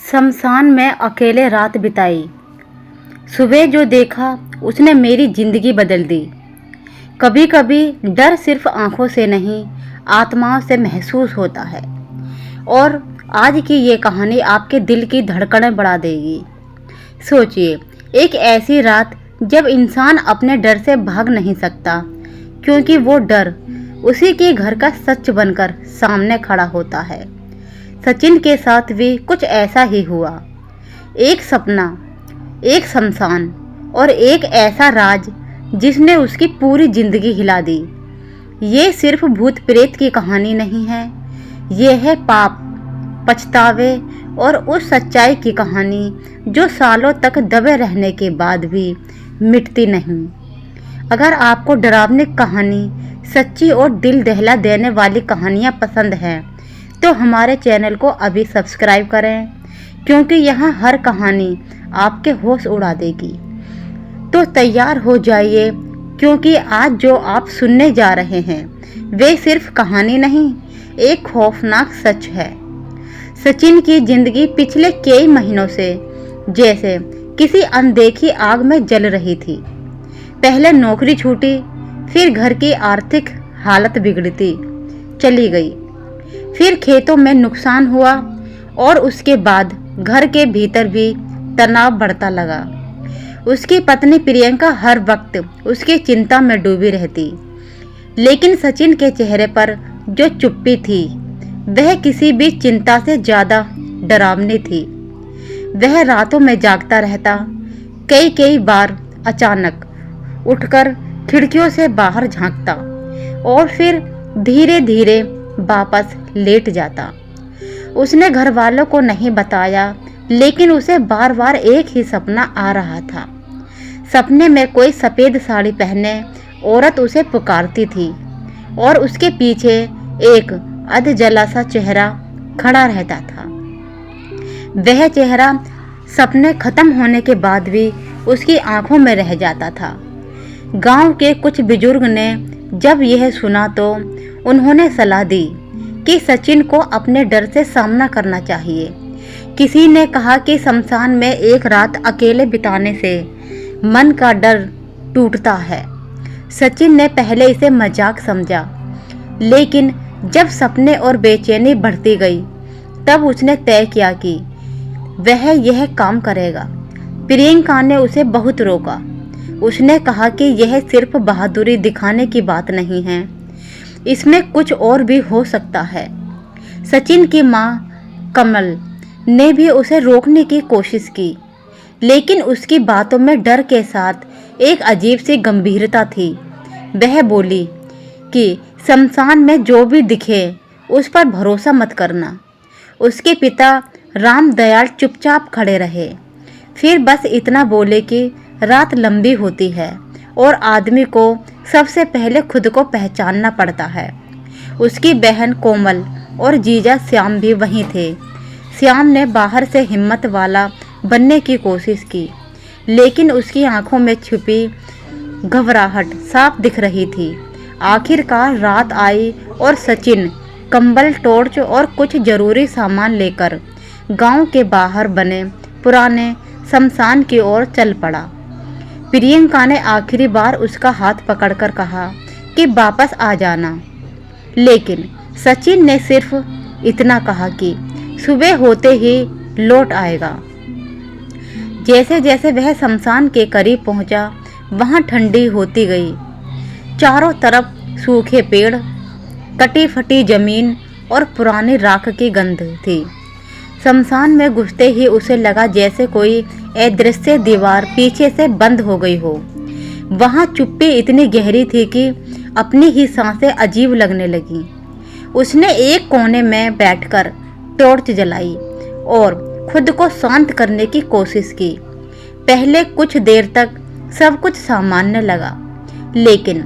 शमशान में अकेले रात बिताई। सुबह जो देखा उसने मेरी जिंदगी बदल दी। कभी कभी डर सिर्फ आंखों से नहीं, आत्माओं से महसूस होता है। और आज की ये कहानी आपके दिल की धड़कनें बढ़ा देगी। सोचिए, एक ऐसी रात जब इंसान अपने डर से भाग नहीं सकता, क्योंकि वो डर उसी के घर का सच बनकर सामने खड़ा होता है। सचिन के साथ भी कुछ ऐसा ही हुआ। एक सपना, एक शमशान और एक ऐसा राज जिसने उसकी पूरी जिंदगी हिला दी। ये सिर्फ भूत प्रेत की कहानी नहीं है, ये है पाप, पछतावे और उस सच्चाई की कहानी जो सालों तक दबे रहने के बाद भी मिटती नहीं। अगर आपको डरावनी कहानी, सच्ची और दिल दहला देने वाली कहानियाँ पसंद हैं तो हमारे चैनल को अभी सब्सक्राइब करें, क्योंकि यहाँ हर कहानी आपके होश उड़ा देगी। तो तैयार हो जाइए, क्योंकि आज जो आप सुनने जा रहे हैं वे सिर्फ कहानी नहीं, एक खौफनाक सच है। सचिन की जिंदगी पिछले कई महीनों से जैसे किसी अनदेखी आग में जल रही थी। पहले नौकरी छूटी, फिर घर की आर्थिक हालत बिगड़ती चली गई, फिर खेतों में नुकसान हुआ और उसके बाद घर के भीतर भी तनाव बढ़ता लगा। उसकी पत्नी प्रियंका हर वक्त उसकी चिंता में डूबी रहती, लेकिन सचिन के चेहरे पर जो चुप्पी थी वह किसी भी चिंता से ज़्यादा डरावनी थी। वह रातों में जागता रहता, कई बार अचानक उठकर खिड़कियों से बाहर झांकता और फिर धीरे धीरे वापस लेट जाता। उसने घर वालों को नहीं बताया, लेकिन उसे बार बार एक ही सपना आ रहा था। सपने में कोई सफ़ेद साड़ी पहने औरत उसे पुकारती थी और उसके पीछे एक अध जला सा चेहरा खड़ा रहता था। वह चेहरा सपने खत्म होने के बाद भी उसकी आंखों में रह जाता था। गांव के कुछ बुजुर्ग ने जब यह सुना तो उन्होंने सलाह दी कि सचिन को अपने डर से सामना करना चाहिए। किसी ने कहा कि शमशान में एक रात अकेले बिताने से मन का डर टूटता है। सचिन ने पहले इसे मजाक समझा, लेकिन जब सपने और बेचैनी बढ़ती गई तब उसने तय किया कि वह यह काम करेगा। प्रियंका ने उसे बहुत रोका। उसने कहा कि यह सिर्फ बहादुरी दिखाने की बात नहीं है, इसमें कुछ और भी हो सकता है। सचिन की माँ कमल ने भी उसे रोकने की कोशिश की, लेकिन उसकी बातों में डर के साथ एक अजीब सी गंभीरता थी। वह बोली कि शमशान में जो भी दिखे उस पर भरोसा मत करना। उसके पिता राम दयाल चुपचाप खड़े रहे, फिर बस इतना बोले कि रात लंबी होती है और आदमी को सबसे पहले खुद को पहचानना पड़ता है। उसकी बहन कोमल और जीजा श्याम भी वहीं थे। श्याम ने बाहर से हिम्मत वाला बनने की कोशिश की, लेकिन उसकी आंखों में छुपी घबराहट साफ दिख रही थी। आखिरकार रात आई और सचिन कंबल, टॉर्च और कुछ जरूरी सामान लेकर गांव के बाहर बने पुराने शमशान की ओर चल पड़ा। प्रियंका ने आखिरी बार उसका हाथ पकड़कर कहा कि वापस आ जाना, लेकिन सचिन ने सिर्फ इतना कहा कि सुबह होते ही लौट आएगा। जैसे जैसे वह शमशान के करीब पहुंचा, वहां ठंडी होती गई। चारों तरफ सूखे पेड़, कटी फटी जमीन और पुरानी राख की गंध थी। शमशान में घुसते ही उसे लगा जैसे कोई अदृश्य दीवार पीछे से बंद हो गई हो। वहाँ चुप्पी इतनी गहरी थी कि अपनी ही सांसें अजीब लगने लगीं। उसने एक कोने में बैठकर टॉर्च जलाई और खुद को शांत करने की कोशिश की। पहले कुछ देर तक सब कुछ सामान्य लगा, लेकिन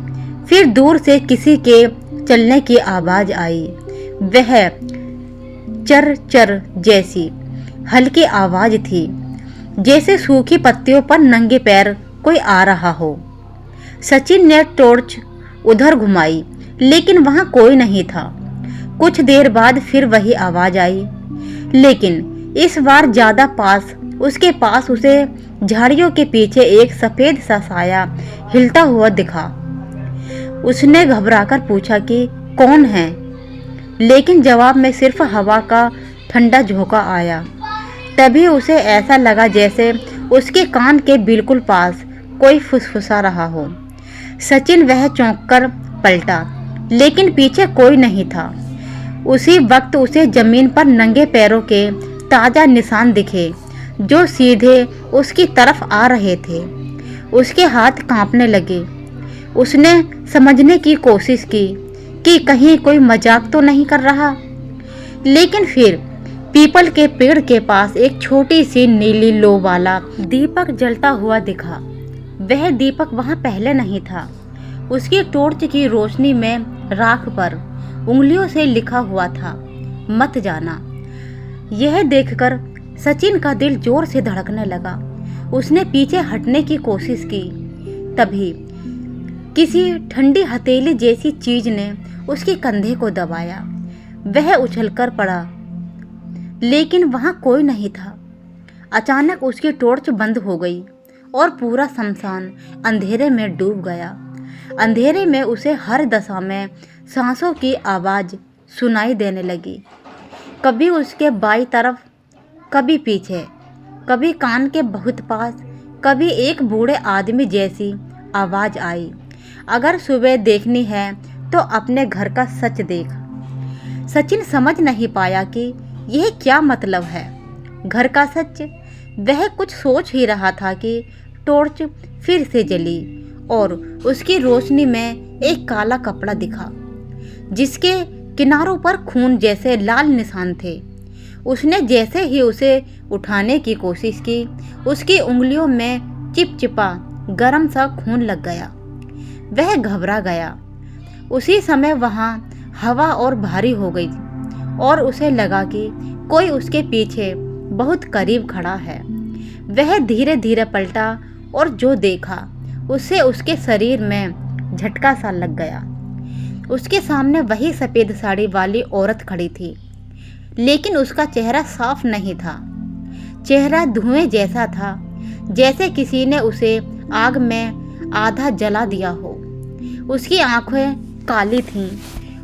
फिर दूर से किसी के चलने की आवाज़ आई। वह चर चर जैसी हल्की आवाज़ थी, जैसे सूखी पत्तियों पर नंगे पैर कोई आ रहा हो। सचिन ने टॉर्च उधर घुमाई, लेकिन वहां कोई नहीं था। कुछ देर बाद फिर वही आवाज़ आई, लेकिन इस बार ज्यादा पास उसके पास उसे झाड़ियों के पीछे एक सफेद सा साया हिलता हुआ दिखा। उसने घबराकर पूछा कि कौन है, लेकिन जवाब में सिर्फ हवा का ठंडा झोंका आया। तभी उसे ऐसा लगा जैसे उसके कान के बिल्कुल पास कोई फुसफुसा रहा हो। सचिन वह चौंक कर पलटा, लेकिन पीछे कोई नहीं था। उसी वक्त उसे जमीन पर नंगे पैरों के ताज़ा निशान दिखे जो सीधे उसकी तरफ आ रहे थे। उसके हाथ कांपने लगे। उसने समझने की कोशिश की कि कहीं कोई मजाक तो नहीं कर रहा, लेकिन फिर पीपल के पेड़ के पास एक छोटी सी नीली लो वाला दीपक जलता हुआ दिखा। वह दीपक वहां पहले नहीं था। उसकी टॉर्च की रोशनी में राख पर उंगलियों से लिखा हुआ था, मत जाना। यह देखकर सचिन का दिल जोर से धड़कने लगा। उसने पीछे हटने की कोशिश की। तभी किसी ठंडी हथेली जैसी चीज ने उसके कंधे को दबाया। वह उछलकर पड़ा, लेकिन वहां कोई नहीं था। अचानक उसकी टॉर्च बंद हो गई और पूरा शमशान अंधेरे में डूब गया। अंधेरे में उसे हर दशा में सांसों की आवाज़ सुनाई देने लगी, कभी उसके बाईं तरफ, कभी पीछे, कभी कान के बहुत पास। कभी एक बूढ़े आदमी जैसी आवाज़ आई, अगर सुबह देखनी है तो अपने घर का सच देख। सचिन समझ नहीं पाया कि यह क्या मतलब है, घर का सच। वह कुछ सोच ही रहा था कि टॉर्च फिर से जली और उसकी रोशनी में एक काला कपड़ा दिखा जिसके किनारों पर खून जैसे लाल निशान थे। उसने जैसे ही उसे उठाने की कोशिश की, उसकी उंगलियों में चिपचिपा गरम सा खून लग गया। वह घबरा गया। उसी समय वहाँ हवा और भारी हो गई और उसे लगा कि कोई उसके पीछे बहुत करीब खड़ा है। वह धीरे धीरे पलटा और जो देखा उससे उसके शरीर में झटका सा लग गया। उसके सामने वही सफ़ेद साड़ी वाली औरत खड़ी थी, लेकिन उसका चेहरा साफ नहीं था। चेहरा धुएं जैसा था, जैसे किसी ने उसे आग में आधा जला दिया हो। उसकी आंखें काली थीं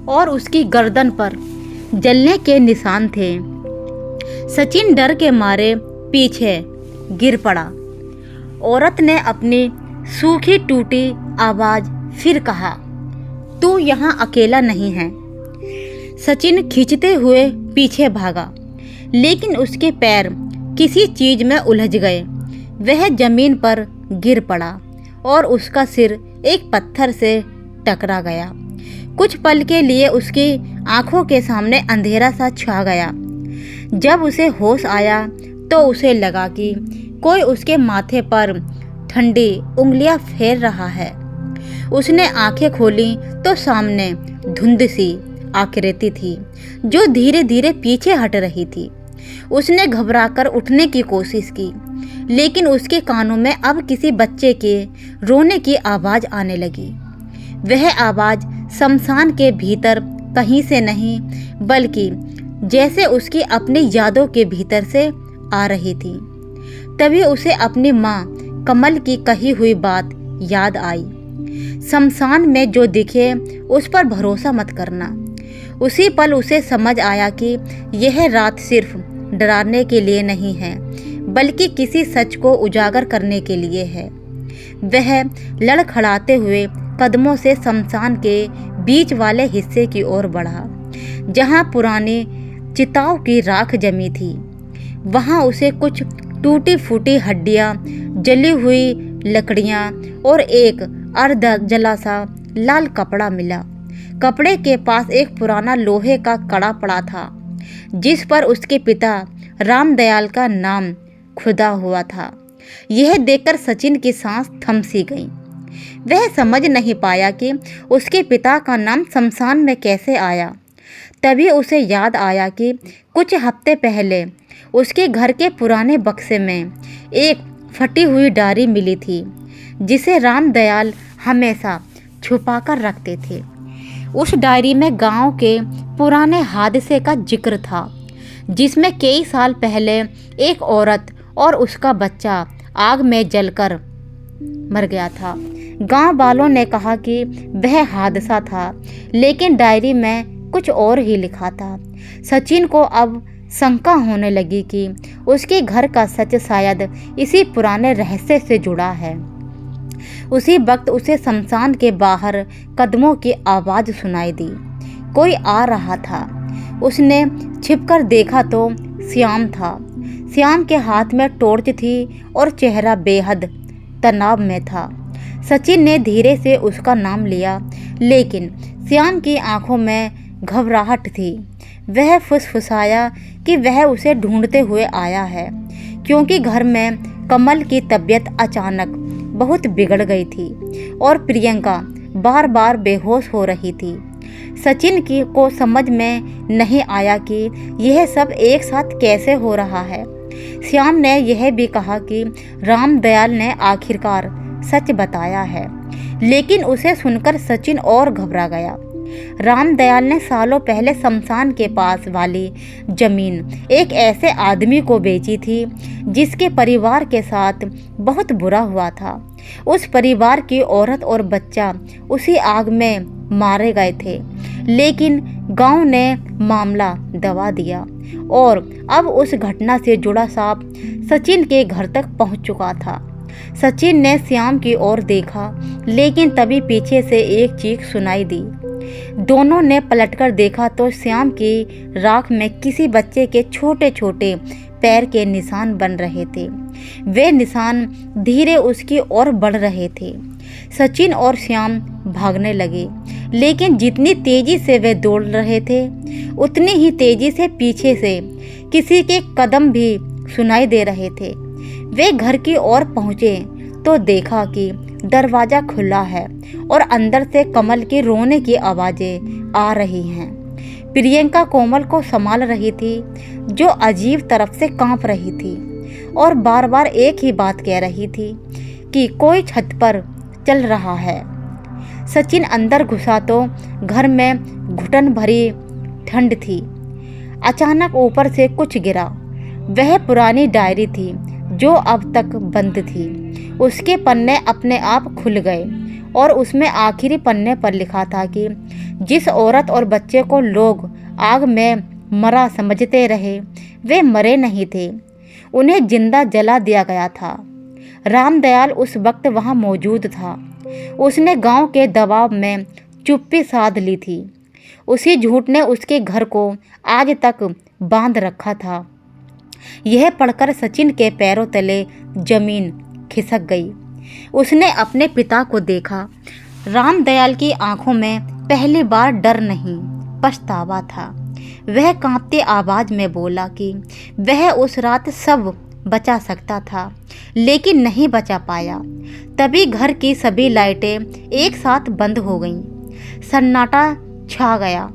और उसकी गर्दन पर जलने के निशान थे। सचिन डर के मारे पीछे गिर पड़ा। औरत ने अपनी सूखी टूटी आवाज फिर कहा, तू यहाँ अकेला नहीं है। सचिन खींचते हुए पीछे भागा, लेकिन उसके पैर किसी चीज में उलझ गए। वह जमीन पर गिर पड़ा और उसका सिर एक पत्थर से टकरा गया। कुछ पल के लिए उसकी आंखों के सामने अंधेरा सा छा गया। जब उसे होश आया तो उसे लगा कि कोई उसके माथे पर ठंडी उंगलियां फेर रहा है। उसने आंखें खोली तो सामने धुंध सी आकृति थी जो धीरे धीरे पीछे हट रही थी। उसने घबराकर उठने की कोशिश की, लेकिन उसके कानों में अब किसी बच्चे के रोने की आवाज़ आने लगी। वह आवाज़ शमशान के भीतर कहीं से नहीं, बल्कि जैसे उसकी अपनी यादों के भीतर से आ रही थी। तभी उसे अपनी माँ कमल की कही हुई बात याद आई, शमशान में जो दिखे उस पर भरोसा मत करना। उसी पल उसे समझ आया कि यह रात सिर्फ डराने के लिए नहीं है, बल्कि किसी सच को उजागर करने के लिए है। वह लड़खड़ाते हुए कदमों से शमशान के बीच वाले हिस्से की ओर बढ़ा, जहां पुरानी चिताओं की राख जमी थी। वहां उसे कुछ टूटी फूटी हड्डियां, जली हुई लकड़ियां और एक अर्ध जला सा लाल कपड़ा मिला। कपड़े के पास एक पुराना लोहे का कड़ा पड़ा था, जिस पर उसके पिता रामदयाल का नाम खुदा हुआ था। यह देखकर सचिन की सांस थम सी गई। वह समझ नहीं पाया कि उसके पिता का नाम शमशान में कैसे आया। तभी उसे याद आया कि कुछ हफ्ते पहले उसके घर के पुराने बक्से में एक फटी हुई डायरी मिली थी, जिसे रामदयाल हमेशा छुपाकर रखते थे। उस डायरी में गांव के पुराने हादसे का जिक्र था, जिसमें कई साल पहले एक औरत और उसका बच्चा आग में जलकर मर गया था। गांव वालों ने कहा कि वह हादसा था, लेकिन डायरी में कुछ और ही लिखा था। सचिन को अब शंका होने लगी कि उसके घर का सच शायद इसी पुराने रहस्य से जुड़ा है। उसी वक्त उसे शमशान के बाहर कदमों की आवाज़ सुनाई दी। कोई आ रहा था। उसने छिपकर देखा तो श्याम था। श्याम के हाथ में टॉर्च थी और चेहरा बेहद तनाव में था। सचिन ने धीरे से उसका नाम लिया, लेकिन श्याम की आंखों में घबराहट थी। वह फुसफुसाया कि वह उसे ढूंढते हुए आया है, क्योंकि घर में कमल की तबीयत अचानक बहुत बिगड़ गई थी और प्रियंका बार बार बेहोश हो रही थी। सचिन को समझ में नहीं आया कि यह सब एक साथ कैसे हो रहा है। श्याम ने यह भी कहा कि रामदयाल ने आखिरकार सच बताया है, लेकिन उसे सुनकर सचिन और घबरा गया। रामदयाल ने सालों पहले शमशान के पास वाली जमीन एक ऐसे आदमी को बेची थी जिसके परिवार के साथ बहुत बुरा हुआ था। उस परिवार की औरत और बच्चा उसी आग में मारे गए थे, लेकिन गांव ने मामला दबा दिया और अब उस घटना से जुड़ा सांप सचिन के घर तक पहुंच चुका था। सचिन ने श्याम की ओर देखा, लेकिन तभी पीछे से एक चीख सुनाई दी। दोनों ने पलटकर देखा तो श्याम की राख में किसी बच्चे के छोटे छोटे पैर के निशान बन रहे थे। वे निशान धीरे उसकी ओर बढ़ रहे थे। सचिन और श्याम भागने लगे, लेकिन जितनी तेजी से वे दौड़ रहे थे, उतनी ही तेजी से पीछे से किसी के कदम भी सुनाई दे रहे थे। वे घर की ओर पहुंचे तो देखा कि दरवाजा खुला है और अंदर से कमल की रोने की आवाज़ें आ रही हैं। प्रियंका कोमल को संभाल रही थी, जो अजीब तरफ से कांप रही थी और बार बार एक ही बात कह रही थी कि कोई छत पर चल रहा है। सचिन अंदर घुसा तो घर में घुटन भरी ठंड थी। अचानक ऊपर से कुछ गिरा। वह पुरानी डायरी थी जो अब तक बंद थी। उसके पन्ने अपने आप खुल गए और उसमें आखिरी पन्ने पर लिखा था कि जिस औरत और बच्चे को लोग आग में मरा समझते रहे, वे मरे नहीं थे, उन्हें जिंदा जला दिया गया था। रामदयाल उस वक्त वहाँ मौजूद था। उसने गांव के दबाव में चुप्पी साध ली थी। उसी झूठ ने उसके घर को आज तक बांध रखा था। यह पढ़कर सचिन के पैरों तले जमीन खिसक गई। उसने अपने पिता को देखा। रामदयाल की आंखों में पहली बार डर नहीं, पछतावा था। वह कांपती आवाज में बोला कि वह उस रात सब बचा सकता था, लेकिन नहीं बचा पाया। तभी घर की सभी लाइटें एक साथ बंद हो गईं। सन्नाटा छा गया।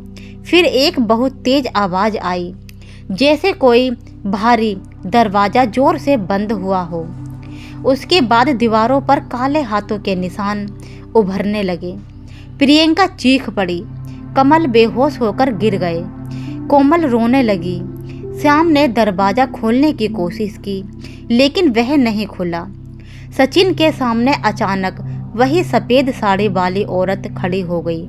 फिर एक बहुत तेज आवाज आई, जैसे कोई भारी दरवाजा जोर से बंद हुआ हो। उसके बाद दीवारों पर काले हाथों के निशान उभरने लगे। प्रियंका चीख पड़ी। कमल बेहोश होकर गिर गए। कोमल रोने लगी। श्याम ने दरवाजा खोलने की कोशिश की, लेकिन वह नहीं खुला। सचिन के सामने अचानक वही सफ़ेद साड़ी वाली औरत खड़ी हो गई।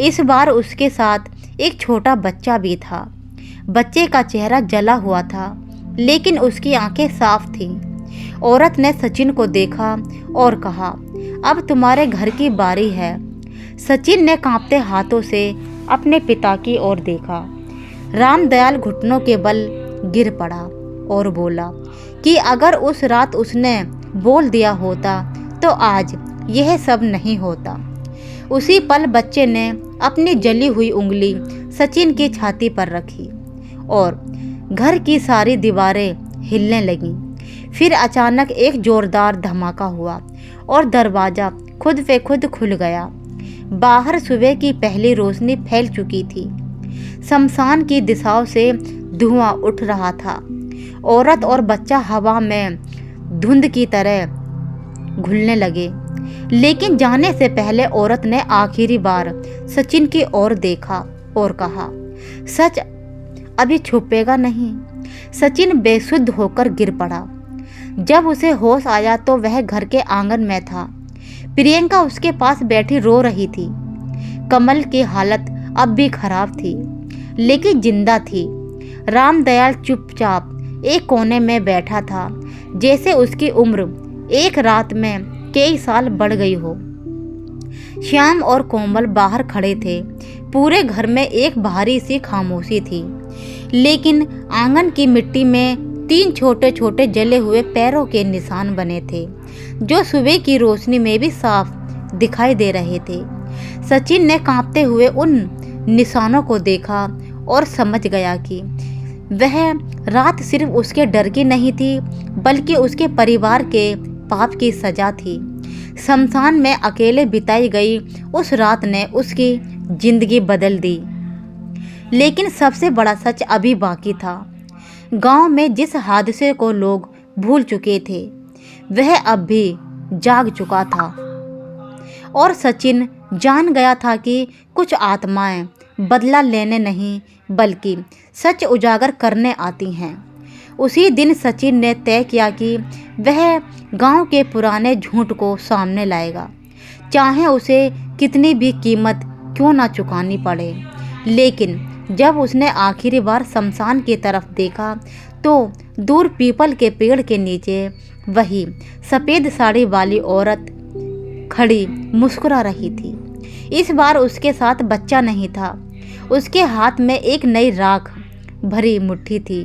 इस बार उसके साथ एक छोटा बच्चा भी था। बच्चे का चेहरा जला हुआ था, लेकिन उसकी आंखें साफ थीं। औरत ने सचिन को देखा और कहा, अब तुम्हारे घर की बारी है। सचिन ने कांपते हाथों से अपने पिता की ओर देखा। रामदयाल घुटनों के बल गिर पड़ा और बोला कि अगर उस रात उसने बोल दिया होता तो आज यह सब नहीं होता। उसी पल बच्चे ने अपनी जली हुई उंगली सचिन की छाती पर रखी और घर की सारी दीवारें हिलने लगीं। फिर अचानक एक जोरदार धमाका हुआ और दरवाज़ा खुद पे खुद खुल गया। बाहर सुबह की पहली रोशनी फैल चुकी थी। शमशान की दिशाओं से धुआं उठ रहा था। औरत और बच्चा हवा में धुंध की तरह घुलने लगे। लेकिन जाने से पहले औरत ने आखिरी बार सचिन की ओर देखा और कहा, सच अभी छुपेगा नहीं। सचिन बेसुध होकर गिर पड़ा। जब उसे होश आया तो वह घर के आंगन में था। प्रियंका उसके पास बैठी रो रही थी। कमल की हालत अब भी खराब थी, लेकिन जिंदा थी। रामदयाल चुपचाप एक कोने में बैठा था, जैसे उसकी उम्र एक रात में कई साल बढ़ गई हो। श्याम और कोमल बाहर खड़े थे। पूरे घर में एक भारी सी खामोशी थी, लेकिन आंगन की मिट्टी में 3 छोटे छोटे जले हुए पैरों के निशान बने थे, जो सुबह की रोशनी में भी साफ दिखाई दे रहे थे। सचिन ने कांपते हुए उन निशानों को देखा और समझ गया कि वह रात सिर्फ उसके डर की नहीं थी, बल्कि उसके परिवार के पाप की सजा थी। शमशान में अकेले बिताई गई उस रात ने उसकी जिंदगी बदल दी। लेकिन सबसे बड़ा सच अभी बाकी था। गांव में जिस हादसे को लोग भूल चुके थे, वह अब भी जाग चुका था। और सचिन जान गया था कि कुछ आत्माएं बदला लेने नहीं, बल्कि सच उजागर करने आती हैं। उसी दिन सचिन ने तय किया कि वह गांव के पुराने झूठ को सामने लाएगा, चाहे उसे कितनी भी कीमत क्यों ना चुकानी पड़े। लेकिन जब उसने आखिरी बार शमशान की तरफ देखा तो दूर पीपल के पेड़ के नीचे वही सफ़ेद साड़ी वाली औरत खड़ी मुस्कुरा रही थी। इस बार उसके साथ बच्चा नहीं था। उसके हाथ में एक नई राख भरी मुट्ठी थी,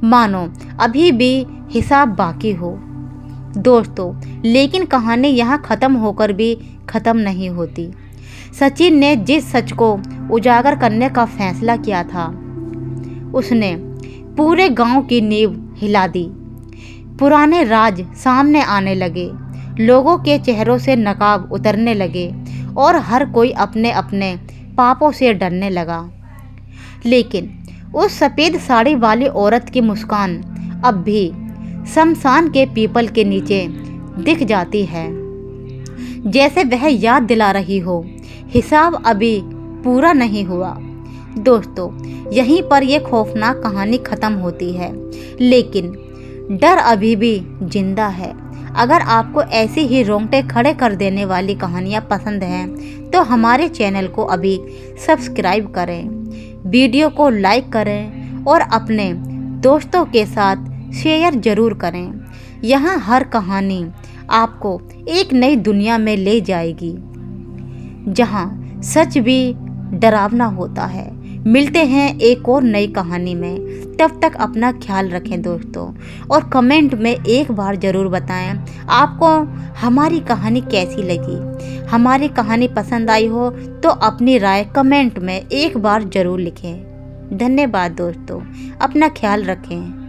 मानो अभी भी हिसाब बाकी हो। दोस्तों, लेकिन कहानी यहाँ ख़त्म होकर भी ख़त्म नहीं होती। सचिन ने जिस सच को उजागर करने का फैसला किया था, उसने पूरे गांव की नींव हिला दी। पुराने राज सामने आने लगे, लोगों के चेहरों से नकाब उतरने लगे और हर कोई अपने अपने पापों से डरने लगा। लेकिन उस सफ़ेद साड़ी वाली औरत की मुस्कान अब भी शमशान के पीपल के नीचे दिख जाती है, जैसे वह याद दिला रही हो हिसाब अभी पूरा नहीं हुआ। दोस्तों, यहीं पर यह खौफनाक कहानी ख़त्म होती है, लेकिन डर अभी भी जिंदा है। अगर आपको ऐसी ही रोंगटे खड़े कर देने वाली कहानियाँ पसंद हैं तो हमारे चैनल को अभी सब्सक्राइब करें, वीडियो को लाइक करें और अपने दोस्तों के साथ शेयर ज़रूर करें। यहाँ हर कहानी आपको एक नई दुनिया में ले जाएगी, जहाँ सच भी डरावना होता है। मिलते हैं एक और नई कहानी में। तब तक अपना ख्याल रखें दोस्तों, और कमेंट में एक बार ज़रूर बताएं आपको हमारी कहानी कैसी लगी। हमारी कहानी पसंद आई हो तो अपनी राय कमेंट में एक बार ज़रूर लिखें। धन्यवाद दोस्तों, अपना ख्याल रखें।